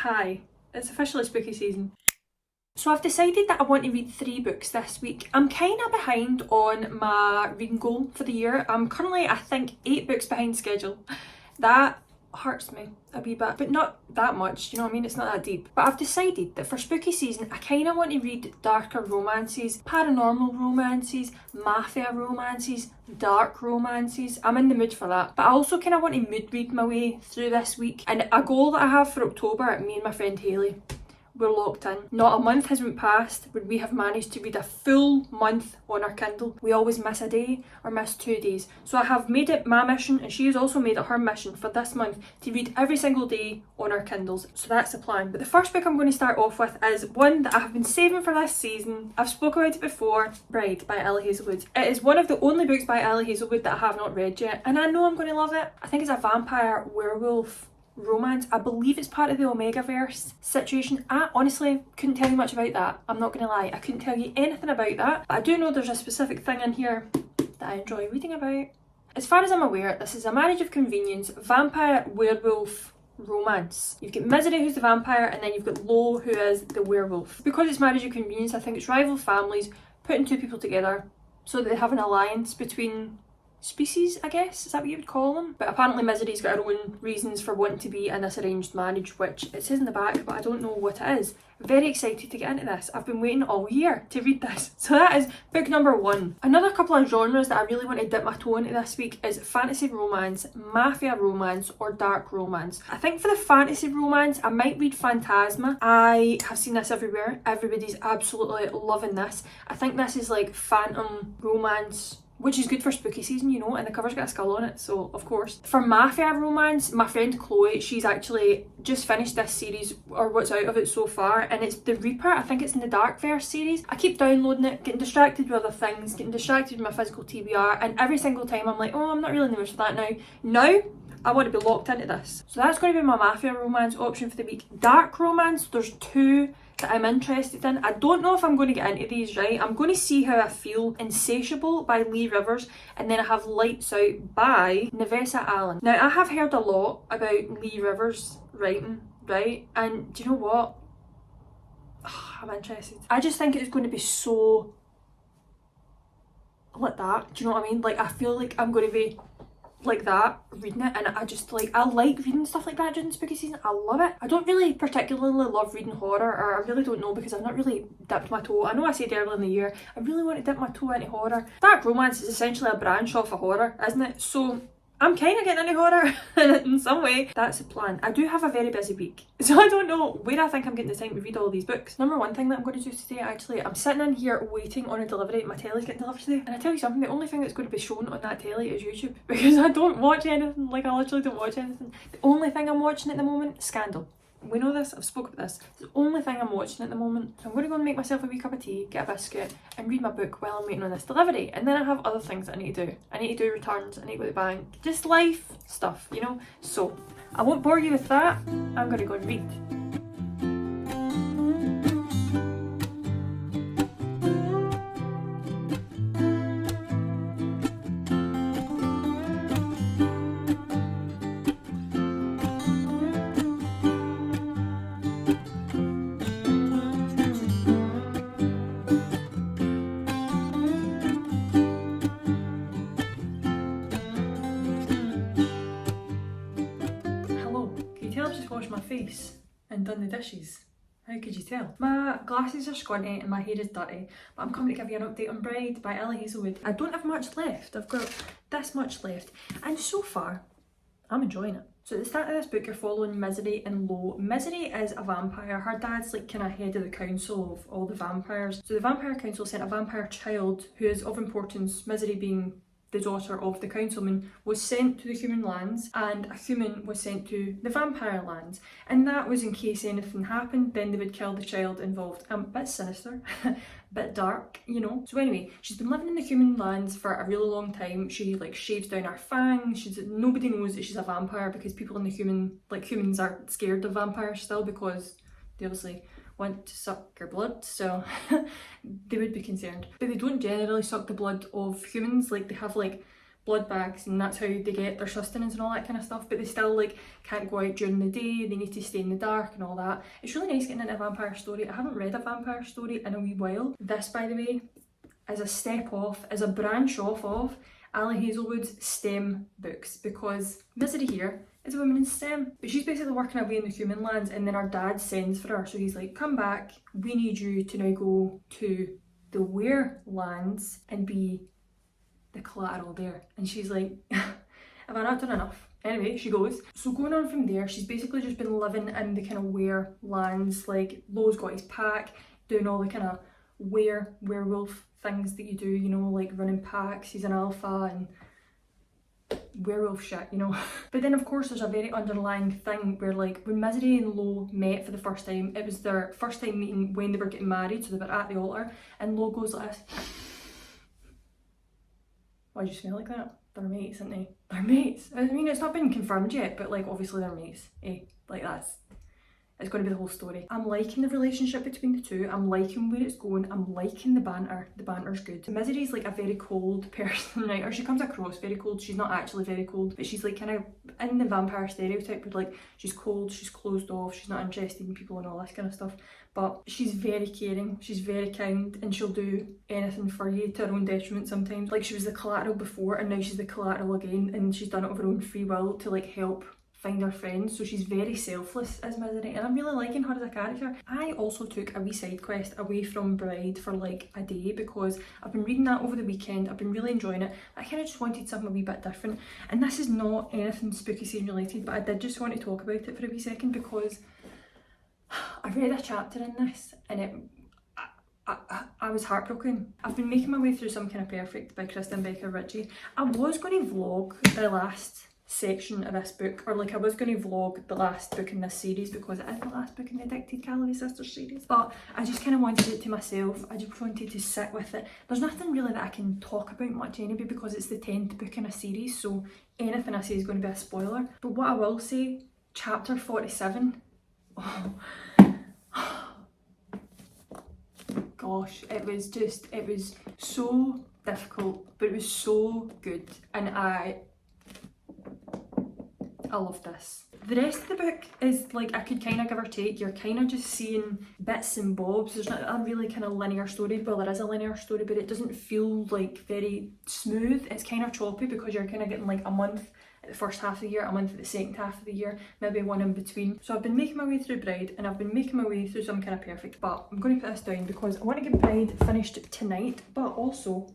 Hi, it's officially spooky season. So I've decided that I want to read 3 books this week. I'm kind of behind on my reading goal for the year. I'm currently, I think, 8 books behind schedule. That hurts me a wee bit, but not that much, you know what I mean? It's not that deep. But I've decided that for spooky season, I kind of want to read darker romances, paranormal romances, mafia romances, dark romances. I'm in the mood for that. But I also kind of want to mood read my way through this week. And a goal that I have for October, me and my friend Hayley, we're locked in. Not a month has went past when we have managed to read a full month on our Kindle. We always miss a day or miss 2 days. So I have made it my mission, and she has also made it her mission for this month to read every single day on our Kindles. So that's the plan. But the first book I'm going to start off with is one that I have been saving for this season. I've spoken about it before, Bride by Ellie Hazelwood. It is one of the only books by Ellie Hazelwood that I have not read yet, and I know I'm going to love it. I think it's a vampire werewolf romance. I believe it's part of the Omegaverse situation. I honestly couldn't tell you much about that. I'm not gonna lie, I couldn't tell you anything about that, but I do know there's a specific thing in here that I enjoy reading about. As far as I'm aware, this is a marriage of convenience vampire werewolf romance. You've got Misery, who's the vampire, and then you've got Lo, who is the werewolf. Because it's marriage of convenience, I think it's rival families putting 2 people together so that they have an alliance between species, I guess, is that what you would call them? But apparently Misery's got her own reasons for wanting to be in this arranged marriage, which it says in the back, but I don't know what it is. Very excited to get into this. I've been waiting all year to read this. So that is book number 1. Another couple of genres that I really want to dip my toe into this week is fantasy romance, mafia romance, or dark romance. I think for the fantasy romance, I might read Phantasma. I have seen this everywhere. Everybody's absolutely loving this. I think this is like phantom romance, which is good for spooky season, you know, and the cover's got a skull on it, so of course. For mafia romance, my friend Chloe, she's actually just finished this series, or what's out of it so far, and it's The Reaper. I think it's in the Darkverse series. I keep downloading it, getting distracted with other things, getting distracted with my physical TBR, and every single time I'm like, oh, I'm not really in the mood for that now. Now, I want to be locked into this. So that's going to be my mafia romance option for the week. Dark romance, there's 2 that I'm interested in. I don't know if I'm going to get into these, right? I'm going to see how I feel. Insatiable by Lee Rivers, and then I have Lights Out by Nevessa Allen. Now, I have heard a lot about Lee Rivers writing, right? And do you know what? I'm interested. I just think it's going to be so like that. Do you know what I mean? Like, I feel like I'm going to be like that reading it, and I just like, I like reading stuff like that during spooky season. I love it. I don't really particularly love reading horror, or I really don't know, because I've not really dipped my toe. I know I said earlier in the year I really want to dip my toe into horror. Dark romance is essentially a branch off of horror, isn't it? So I'm kind of getting into horror in some way. That's the plan. I do have a very busy week, so I don't know where I think I'm getting the time to read all these books. Number 1 thing that I'm going to do today, actually, I'm sitting in here waiting on a delivery. My telly's getting delivered today, and I tell you something, the only thing that's going to be shown on that telly is YouTube, because I don't watch anything. Like, I literally don't watch anything. The only thing I'm watching at the moment, Scandal. We know this, I've spoken about this. It's the only thing I'm watching at the moment. So I'm going to go and make myself a wee cup of tea, get a biscuit, and read my book while I'm waiting on this delivery. And then I have other things that I need to do. I need to do returns, I need to go to the bank. Just life stuff, you know? So, I won't bore you with that. I'm going to go and read. My face and done the dishes. How could you tell? My glasses are squinty and my hair is dirty, but I'm coming to give you an update on Bride by Ellie Hazelwood. I don't have much left. I've got this much left, and so far I'm enjoying it. So at the start of this book, you're following Misery and Lo. Misery is a vampire. Her dad's like kind of head of the council of all the vampires. So the vampire council sent a vampire child who is of importance, Misery being the daughter of the councilman, was sent to the human lands, and a human was sent to the vampire lands, and that was in case anything happened, then they would kill the child involved. A bit sinister, bit dark, you know. So anyway, she's been living in the human lands for a really long time. She like shaves down her fangs. Nobody knows that she's a vampire, because people in the humans are scared of vampires still, because they obviously want to suck your blood, so they would be concerned. But they don't generally suck the blood of humans. Like, they have like blood bags, and that's how they get their sustenance and all that kind of stuff, but they still like can't go out during the day, they need to stay in the dark and all that. It's really nice getting into a vampire story. I haven't read a vampire story in a wee while. This, by the way, is a step off, is a branch off of Ali Hazelwood's STEM books, because Misery here is a woman in STEM, but she's basically working away in the human lands, and then her dad sends for her, so he's like, come back, we need you to now go to the Were lands and be the collateral there. And she's like, have I not done enough? Anyway, she goes. So going on from there, she's basically just been living in the kind of Were lands, like Lo's got his pack, doing all the kind of werewolf things that you do, you know, like running packs, he's an alpha and werewolf shit, you know. But then of course there's a very underlying thing where, like, when Misery and Lo met for the first time, it was their first time meeting when they were getting married, so they were at the altar, and Lo goes like this. Why do you smell like that? They're mates, aren't they? They're mates. I mean, it's not been confirmed yet, but like obviously they're mates, eh? Like it's going to be the whole story. I'm liking the relationship between the two. I'm liking where it's going. I'm liking the banter. The banter's good. Misery's like a very cold person, right? Or she comes across very cold. She's not actually very cold, but she's like kind of in the vampire stereotype where like she's cold, she's closed off, she's not interested in people and all this kind of stuff. But she's very caring, she's very kind, and she'll do anything for you to her own detriment sometimes. Like she was the collateral before, and now she's the collateral again, and she's done it of her own free will to like help find her friends. So she's very selfless as Misery, and I'm really liking her as a character. I also took a wee side quest away from Bride for like a day because I've been reading that over the weekend. I've been really enjoying it. I kind of just wanted something a wee bit different, and this is not anything spooky scene related, but I did just want to talk about it for a wee second because I read a chapter in this and I was heartbroken. I've been making my way through Some Kind of Perfect by Kristen Becker Ritchie. I was going to vlog the last section of this book, or like I was going to vlog the last book in this series because it is the last book in the Addicted Calloway Sisters series, but I just kind of wanted it to myself. I just wanted to sit with it. There's nothing really that I can talk about much anyway because it's the 10th book in a series, so anything I say is going to be a spoiler. But what I will say, chapter 47, oh gosh, it was so difficult, but it was so good, and I love this. The rest of the book is like, I could kind of give or take. You're kind of just seeing bits and bobs. There's not a really kind of linear story. Well, there is a linear story, but it doesn't feel like very smooth. It's kind of choppy because you're kind of getting like a month at the first half of the year, a month at the second half of the year, maybe one in between. So I've been making my way through Bride, and I've been making my way through Some Kind of Perfect, but I'm going to put this down because I want to get Bride finished tonight, but also,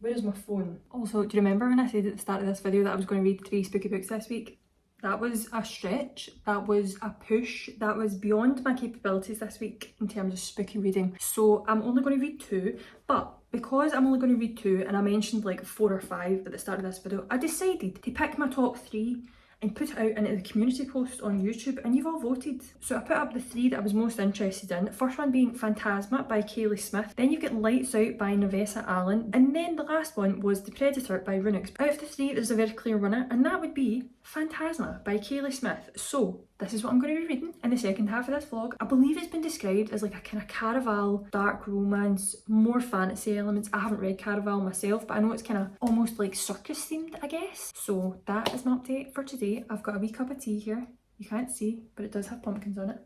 where is my phone? Also, do you remember when I said at the start of this video that I was going to read 3 spooky books this week? That was a stretch, that was a push, that was beyond my capabilities this week in terms of spooky reading. So I'm only going to read 2, but because I'm only going to read 2 and I mentioned like 4 or 5 at the start of this video, I decided to pick my top 3 and put it out into the community post on YouTube, and you've all voted. So I put up the 3 that I was most interested in. First one being Phantasma by Kaylee Smith, then you've got Lights Out by Navessa Allen, and then the last one was The Predator by Runix. Out of the 3 there's a very clear winner, and that would be Phantasma by Kaylee Smith. So this is what I'm going to be reading in the second half of this vlog. I believe it's been described as like a kind of Caraval, dark romance, more fantasy elements. I haven't read Caraval myself, but I know it's kind of almost like circus themed, I guess. So that is my update for today. I've got a wee cup of tea here. You can't see, but it does have pumpkins on it.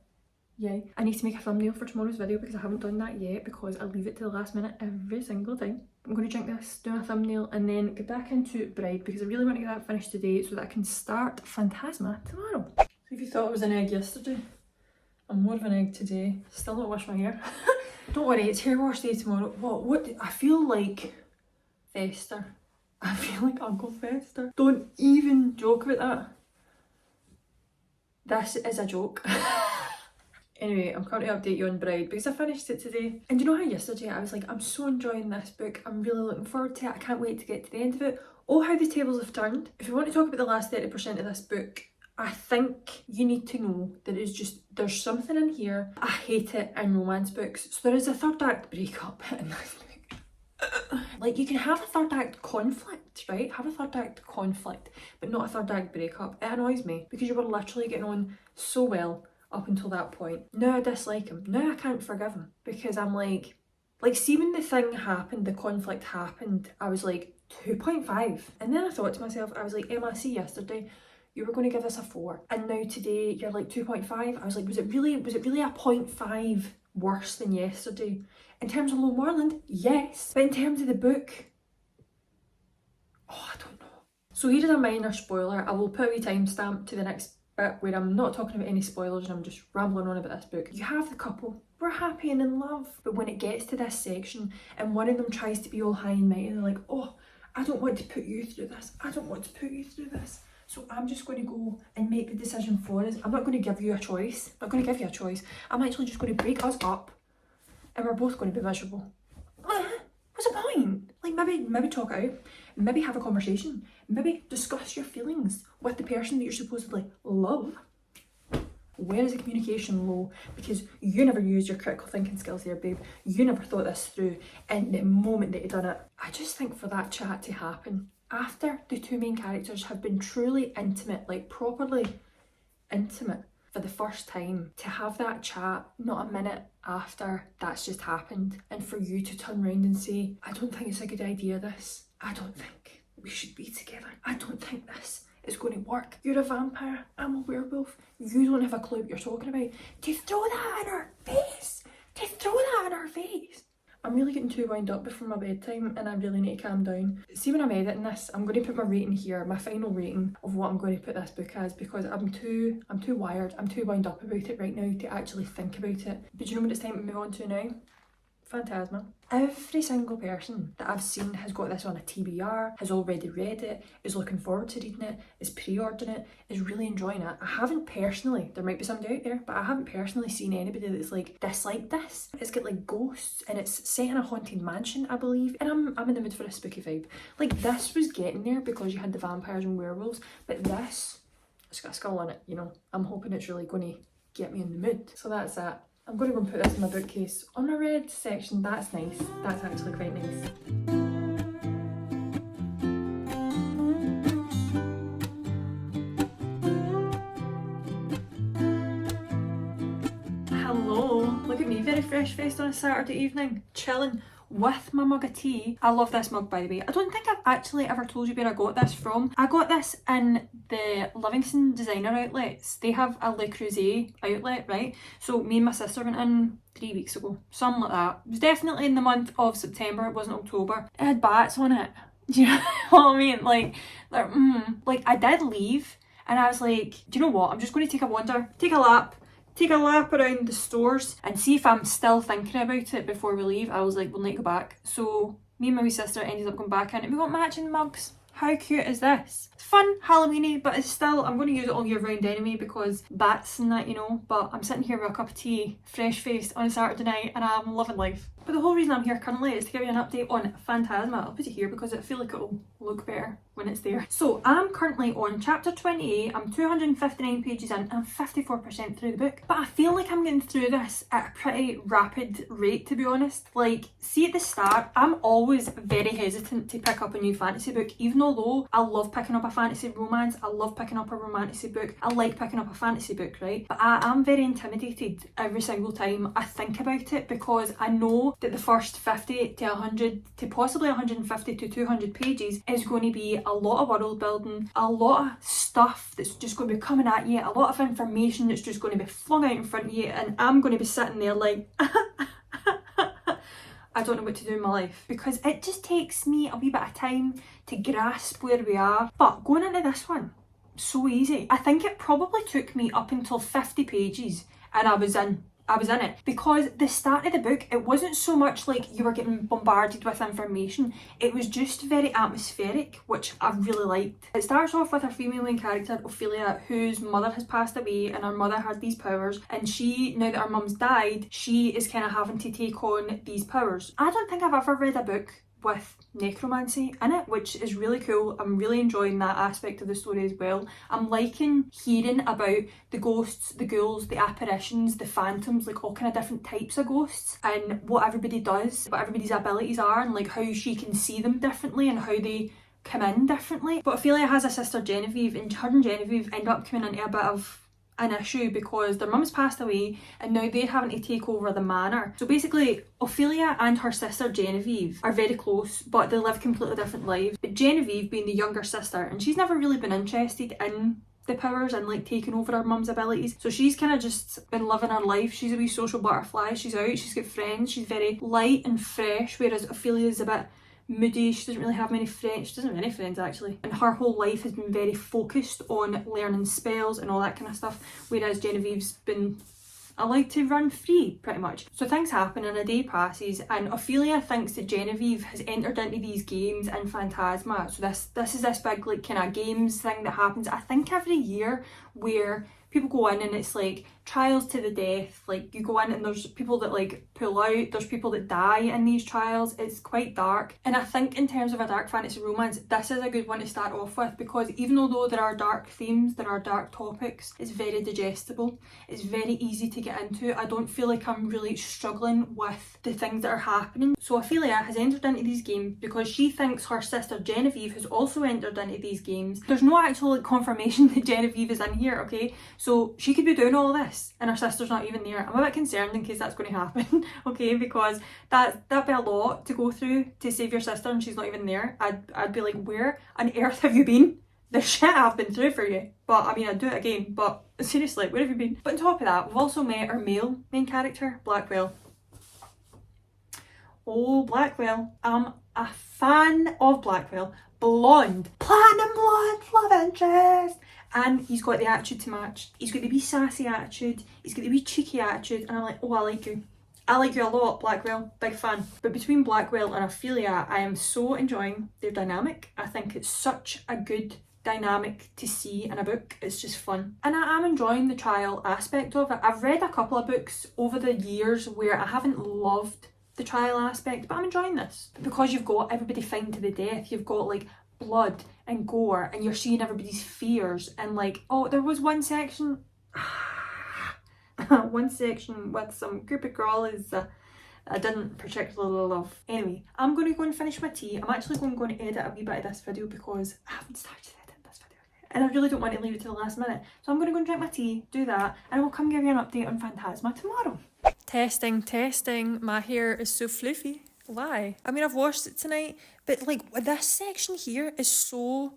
Yay. I need to make a thumbnail for tomorrow's video because I haven't done that yet because I leave it to the last minute every single time. I'm going to drink this, do a thumbnail, and then get back into Bride because I really want to get that finished today so that I can start Phantasma tomorrow. So if you thought I was an egg yesterday, I'm more of an egg today. Still don't wash my hair. Don't worry, it's hair wash day tomorrow. What? I feel like Fester. I feel like Uncle Fester. Don't even joke about that. This is a joke. Anyway, I'm coming to update you on Bride because I finished it today. And you know how yesterday I was like, I'm so enjoying this book. I'm really looking forward to it. I can't wait to get to the end of it. Oh, how the tables have turned. If you want to talk about the last 30% of this book, I think you need to know that there's something in here. I hate it in romance books. So there is a third act breakup in this book. Like, you can have a third act conflict, right? Have a third act conflict, but not a third act breakup. It annoys me because you were literally getting on so well up until that point. Now I dislike him. Now I can't forgive him because I'm like, Like, see when the thing happened, the conflict happened, I was like 2.5. And then I thought to myself, I was like, Emma, see yesterday, you were going to give this a 4. And now today you're like 2.5. I was like, was it really a 0.5 worse than yesterday? In terms of Low Moreland, yes. But in terms of the book, oh, I don't know. So here is a minor spoiler. I will put a wee timestamp to the next bit where I'm not talking about any spoilers and I'm just rambling on about this book. You have the couple, we're happy and in love, but when it gets to this section and one of them tries to be all high and mighty, they're like, oh, I don't want to put you through this, I don't want to put you through this, so I'm just going to go and make the decision for us. I'm not going to give you a choice, I'm not going to give you a choice, I'm actually just going to break us up and we're both going to be miserable. What's the point? Like, maybe talk it out, maybe have a conversation, maybe discuss your feelings with the person that you supposedly love. Where is the communication low? Because you never used your critical thinking skills there, babe. You never thought this through in the moment that you done it. I just think for that chat to happen after the two main characters have been truly intimate, like properly intimate for the first time, to have that chat not a minute after that's just happened, and for you to turn around and say, I don't think it's a good idea, this. I don't think we should be together. I don't think this is going to work. You're a vampire, I'm a werewolf. You don't have a clue what you're talking about. To throw that in our face! To throw that in our face! I'm really getting too wound up before my bedtime and I really need to calm down. See, when I'm editing this, I'm going to put my rating here, my final rating of what I'm going to put this book as, because I'm too wired, I'm too wound up about it right now to actually think about it. But you know what it's time to move on to now? Phantasma. Every single person that I've seen has got this on a TBR, has already read it, is looking forward to reading it, is pre-ordering it, is really enjoying it. I haven't personally, there might be somebody out there, but I haven't personally seen anybody that's like disliked this. It's got like ghosts and it's set in a haunted mansion, I believe, and I'm in the mood for a spooky vibe. Like, this was getting there because you had the vampires and werewolves, but this, it's got a skull on it, you know. I'm hoping it's really going to get me in the mood. So that's that. I'm going to go and put this in my bookcase. On my red section, that's nice. That's actually quite nice. Hello, look at me, very fresh-faced on a Saturday evening, chilling with my mug of tea. I love this mug, by the way. I don't think I've actually ever told you where I got this from. I got this in the Livingston designer outlets. They have a Le Creuset outlet, right? So me and my sister went in 3 weeks ago, something like that. It was definitely in the month of September, it wasn't October. It had bats on it. Do you know what I mean? Like I did leave and I was like, do you know what? I'm just going to take a wander, take a lap around the stores and see if I'm still thinking about it before we leave. I was like, we'll need to go back. So me and my wee sister ended up going back in and we got matching mugs. How cute is this? It's fun, Halloweeny, but it's still, I'm going to use it all year round anyway because bats and that, you know. But I'm sitting here with a cup of tea, fresh-faced on a Saturday night, and I'm loving life. But the whole reason I'm here currently is to give you an update on Phantasma. I'll put it here because I feel like it'll look better when it's there. So I'm currently on chapter 28, I'm 259 pages in, and I'm 54% through the book. But I feel like I'm getting through this at a pretty rapid rate, to be honest. Like, see, at the start, I'm always very hesitant to pick up a new fantasy book, even although I love picking up a fantasy romance, I love picking up a romantasy book, I like picking up a fantasy book, right? But I am very intimidated every single time I think about it because I know that the first 50 to 100 to possibly 150 to 200 pages is going to be a lot of world building, a lot of stuff that's just going to be coming at you, a lot of information that's just going to be flung out in front of you, and I'm going to be sitting there like I don't know what to do in my life because it just takes me a wee bit of time to grasp where we are. But going into this one, so easy. I think it probably took me up until 50 pages and I was in it, because the start of the book, it wasn't so much like you were getting bombarded with information, it was just very atmospheric, which I really liked. It starts off with our female main character, Ophelia, whose mother has passed away and her mother had these powers, and she, now that her mum's died, she is kind of having to take on these powers. I don't think I've ever read a book with necromancy in it, which is really cool. I'm really enjoying that aspect of the story as well. I'm liking hearing about the ghosts, the ghouls, the apparitions, the phantoms, like all kind of different types of ghosts, and what everybody does, what everybody's abilities are, and like how she can see them differently and how they come in differently. But Ophelia has a sister, Genevieve, and her and Genevieve end up coming into a bit of an issue because their mum's passed away and now they're having to take over the manor. So basically, Ophelia and her sister Genevieve are very close, but they live completely different lives. But Genevieve being the younger sister, and she's never really been interested in the powers and like taking over her mum's abilities. So she's kind of just been living her life. She's a wee social butterfly. She's out, she's got friends, she's very light and fresh, whereas Ophelia's a bit moody. She doesn't really have many friends. She doesn't have any friends actually, and her whole life has been very focused on learning spells and all that kind of stuff, whereas Genevieve's been allowed to run free pretty much. So things happen and a day passes and Ophelia thinks that Genevieve has entered into these games in Phantasma. So this is this big like kind of games thing that happens I think every year, where people go in and it's like trials to the death. Like you go in and there's people that like pull out, there's people that die in these trials. It's quite dark, and I think in terms of a dark fantasy romance, this is a good one to start off with, because even though there are dark themes, there are dark topics, it's very digestible, it's very easy to get into. I don't feel like I'm really struggling with the things that are happening. So Ophelia has entered into these games because she thinks her sister Genevieve has also entered into these games. There's no actual like confirmation that Genevieve is in here, okay? So she could be doing all this and her sister's not even there. I'm a bit concerned in case that's going to happen, okay? Because that'd be a lot to go through to save your sister and she's not even there. I'd be like, where on earth have you been? The shit I've been through for you. But I mean, I'd do it again, but seriously, where have you been? But on top of that, we've also met our male main character, Blackwell. Oh, Blackwell. I'm a fan of Blackwell. Blonde, platinum blonde, love interest. And he's got the attitude to match. He's got the wee sassy attitude, he's got the wee cheeky attitude, and I'm like, oh, I like you. I like you a lot, Blackwell, big fan. But between Blackwell and Ophelia, I am so enjoying their dynamic. I think it's such a good dynamic to see in a book. It's just fun. And I am enjoying the trial aspect of it. I've read a couple of books over the years where I haven't loved the trial aspect, but I'm enjoying this. Because you've got everybody fighting to the death, you've got like blood and gore and you're seeing everybody's fears, and like, oh, there was one section one section with some group of girls I didn't particularly love. Anyway, I'm going to go and finish my tea. I'm actually going to edit a wee bit of this video because I haven't started editing this video and I really don't want to leave it to the last minute. So I'm going to go and drink my tea, do that, and I will come give you an update on Phantasma tomorrow. Testing, my hair is so fluffy. Why? I mean, I've washed it tonight, but like this section here is so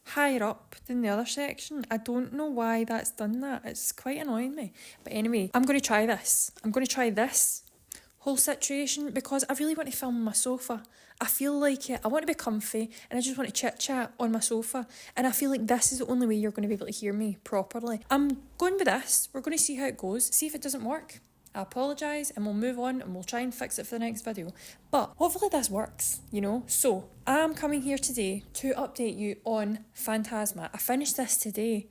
higher up than the other section. I don't know why that's done that. It's quite annoying me. But anyway, I'm going to try this. I'm going to try this whole situation because I really want to film on my sofa. I feel like I want to be comfy and I just want to chit chat on my sofa, and I feel like this is the only way you're going to be able to hear me properly. I'm going with this. We're going to see how it goes, see if it doesn't work. I apologise and we'll move on and we'll try and fix it for the next video. But hopefully this works, you know. So I'm coming here today to update you on Phantasma. I finished this today.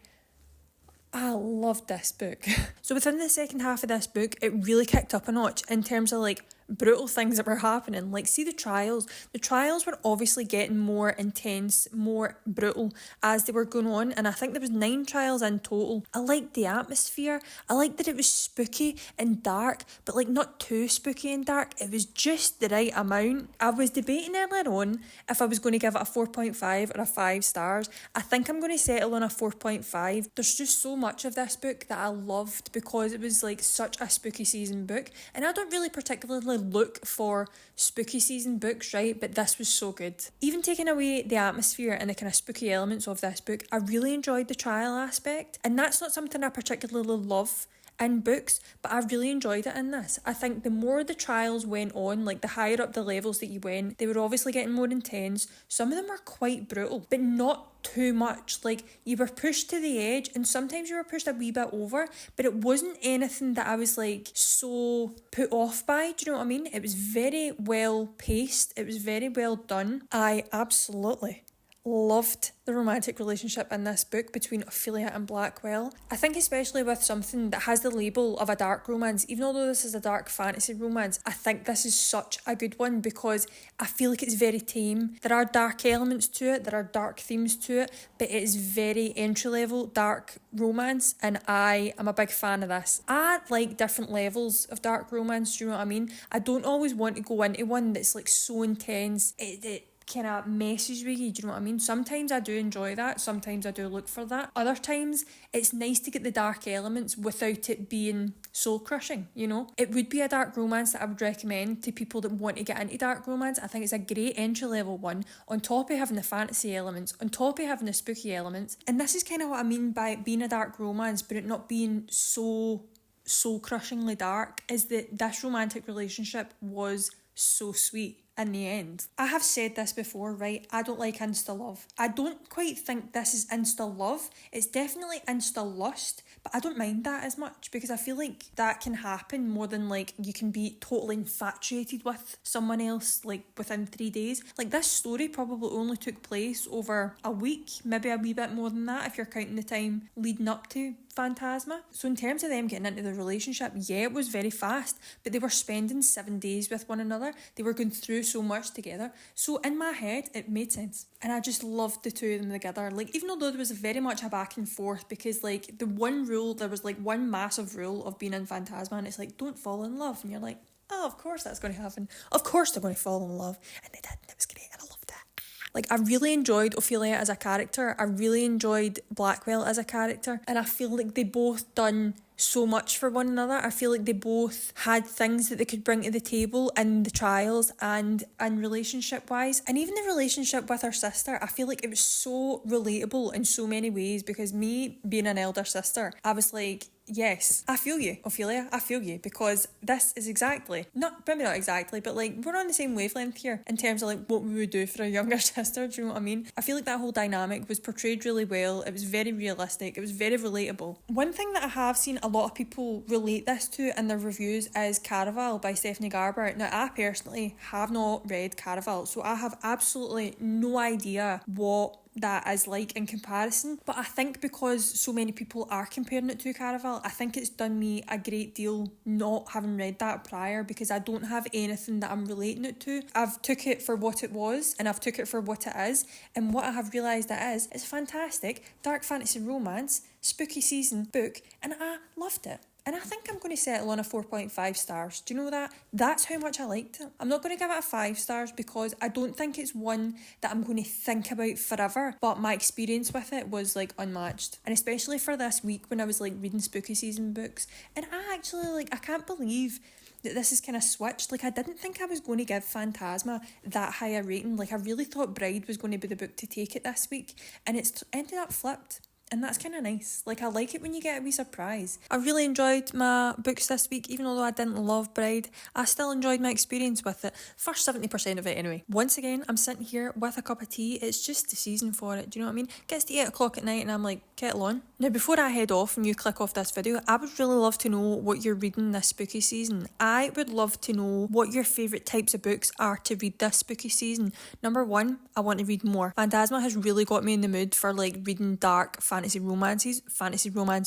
I loved this book. So within the second half of this book, it really kicked up a notch in terms of like brutal things that were happening. Like, see the trials. The trials were obviously getting more intense, more brutal as they were going on. And I think there was 9 trials in total. I liked the atmosphere. I liked that it was spooky and dark, but like not too spooky and dark. It was just the right amount. I was debating earlier on if I was going to give it a 4.5 or a 5 stars. I think I'm going to settle on a 4.5. There's just so much of this book that I loved because it was like such a spooky season book. And I don't really particularly look for spooky season books, right? But this was so good. Even taking away the atmosphere and the kind of spooky elements of this book, I really enjoyed the trial aspect. And that's not something I particularly love in books, but I really enjoyed it in this. I think the more the trials went on, like the higher up the levels that you went, they were obviously getting more intense. Some of them were quite brutal, but not too much. Like, you were pushed to the edge and sometimes you were pushed a wee bit over, but it wasn't anything that I was like so put off by. Do you know what I mean? It was very well paced. It was very well done. I absolutely loved the romantic relationship in this book between Ophelia and Blackwell. I think especially with something that has the label of a dark romance, even though this is a dark fantasy romance, I think this is such a good one because I feel like it's very tame. There are dark elements to it, there are dark themes to it, but it is very entry-level dark romance, and I am a big fan of this. I like different levels of dark romance, do you know what I mean? I don't always want to go into one that's like so intense. It kind of messes with you, do you know what I mean? Sometimes I do enjoy that, sometimes I do look for that. Other times it's nice to get the dark elements without it being soul crushing, you know? It would be a dark romance that I would recommend to people that want to get into dark romance. I think it's a great entry level one, on top of having the fantasy elements, on top of having the spooky elements. And this is kind of what I mean by being a dark romance, but it not being so soul crushingly dark, is that this romantic relationship was so sweet in the end. I have said this before, right? I don't like insta love. I don't quite think this is insta love. It's definitely insta lust, but I don't mind that as much because I feel like that can happen more than like you can be totally infatuated with someone else like within 3 days. Like this story probably only took place over a week, maybe a wee bit more than that if you're counting the time leading up to Phantasma. So in terms of them getting into the relationship, yeah, it was very fast, but they were spending 7 days with one another. They were going through so much together. So in my head, it made sense. And I just loved the two of them together. Like, even though there was very much a back and forth, because like the one rule, there was like one massive rule of being in Phantasma, and it's like, don't fall in love. And you're like, oh, of course that's going to happen. Of course they're going to fall in love. And they did, and it was great, and I loved it. Like, I really enjoyed Ophelia as a character. I really enjoyed Blackwell as a character. And I feel like they both done so much for one another. I feel like they both had things that they could bring to the table in the trials and relationship wise. And even the relationship with her sister, I feel like it was so relatable in so many ways, because me being an elder sister, I was like, yes, I feel you, Ophelia, I feel you, because this is maybe not exactly, but like we're on the same wavelength here in terms of like what we would do for a younger sister, do you know what I mean? I feel like that whole dynamic was portrayed really well. It was very realistic, it was very relatable. One thing that I have seen a lot of people relate this to in their reviews is Caraval by Stephanie Garber. Now, I personally have not read Caraval, so I have absolutely no idea what that is like in comparison, but I think because so many people are comparing it to Caraval, I think it's done me a great deal not having read that prior, because I don't have anything that I'm relating it to. I've took it for what it was, and I've took it for what it is, and what I have realised it is, it's a fantastic dark fantasy romance spooky season book, and I loved it. And I think I'm going to settle on a 4.5 stars. Do you know that? That's how much I liked it. I'm not going to give it a 5 stars because I don't think it's one that I'm going to think about forever. But my experience with it was like unmatched. And especially for this week when I was like reading spooky season books. And I actually I can't believe that this is kind of switched. Like, I didn't think I was going to give Phantasma that high a rating. Like, I really thought Bride was going to be the book to take it this week. And it's ended up flipped. And that's kind of nice. Like, I like it when you get a wee surprise. I really enjoyed my books this week, even though I didn't love Bride. I still enjoyed my experience with it. First 70% of it anyway. Once again, I'm sitting here with a cup of tea. It's just the season for it. Do you know what I mean? It gets to 8 o'clock at night and I'm like, kettle on. Now, before I head off and you click off this video, I would really love to know what you're reading this spooky season. I would love to know what your favourite types of books are to read this spooky season. Number one, I want to read more. Phantasma has really got me in the mood for like reading dark fantasy romance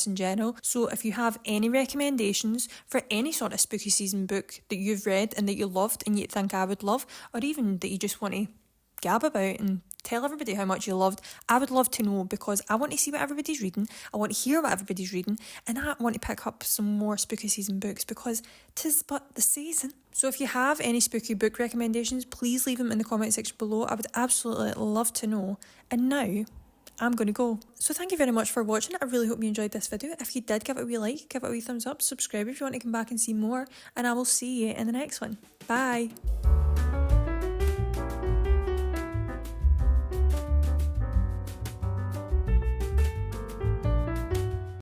in general. So if you have any recommendations for any sort of spooky season book that you've read and that you loved and you think I would love, or even that you just want to gab about and tell everybody how much you loved, I would love to know, because I want to see what everybody's reading, I want to hear what everybody's reading, and I want to pick up some more spooky season books because 'tis but the season. So if you have any spooky book recommendations, please leave them in the comment section below. I would absolutely love to know. And now I'm going to go. So thank you very much for watching. I really hope you enjoyed this video. If you did, give it a wee like, give it a wee thumbs up, subscribe if you want to come back and see more, and I will see you in the next one. Bye.